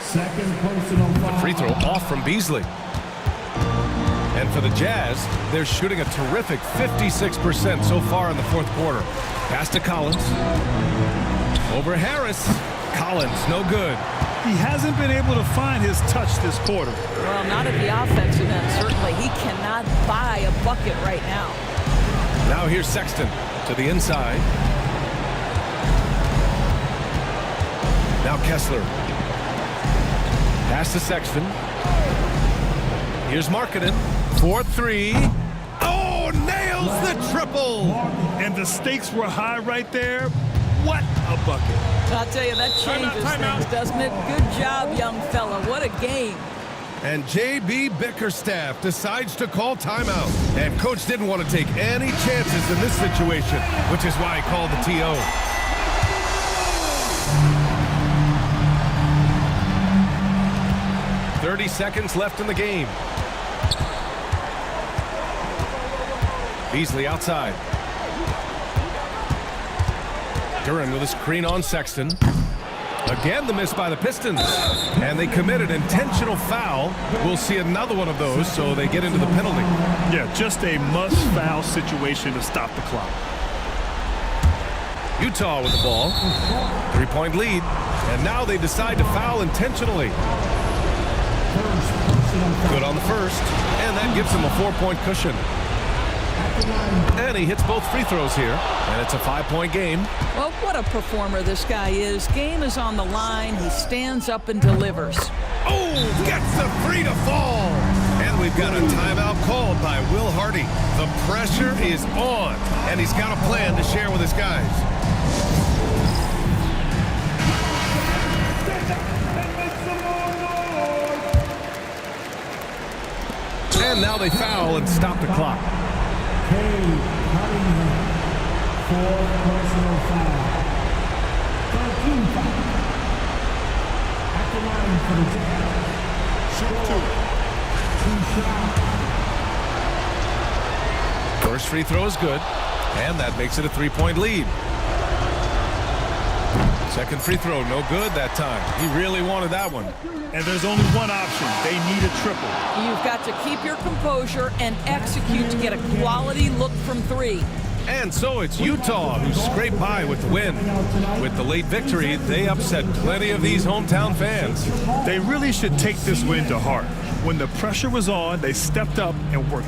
Second personal foul. Free throw off from Beasley. And for the Jazz, they're shooting a terrific 56% so far in the fourth quarter. Pass to Collins. Over Harris. Collins, no good. He hasn't been able to find his touch this quarter. Well, not at the offensive end, certainly. He cannot buy a bucket right now. Now here's Sexton to the inside. Now Kessler. Pass to Sexton. Here's Markkanen. 4-3. Oh, nails the triple. And the stakes were high right there. What a bucket. I'll tell you, that changes things, doesn't it? Good job, young fella. What a game. And J.B. Bickerstaff decides to call timeout. And coach didn't want to take any chances in this situation, which is why he called the TO. .30 seconds left in the game. Beasley outside. Duren with a screen on Sexton. Again, the miss by the Pistons. And they committed intentional foul. We'll see another one of those, so they get into the penalty. Yeah, just a must-foul situation to stop the clock. Utah with the ball. 3-point lead. And now they decide to foul intentionally. Good on the first. And that gives them a 4-point cushion. And he hits both free throws here. And it's a 5-point game. Well, what a performer this guy is. Game is on the line. He stands up and delivers. Oh, gets the three to fall. And we we've got a timeout called by Will Hardy. The pressure is on, and he's got a plan to share with his guys. And now they foul and stop the clock. Cade Cunningham for personal foul. 13 foul. At the line for the Jazz. Shoot two. 2 shots. First free throw is good, and that makes it a 3-point lead. Second free throw, no good that time. He really wanted that one. And there's only one option. They need a triple. You've got to keep your composure and execute to get a quality look from 3. And so it's Utah who scrape by with the win. With the late victory, they upset plenty of these hometown fans. They really should take this win to heart. When the pressure was on, they stepped up and worked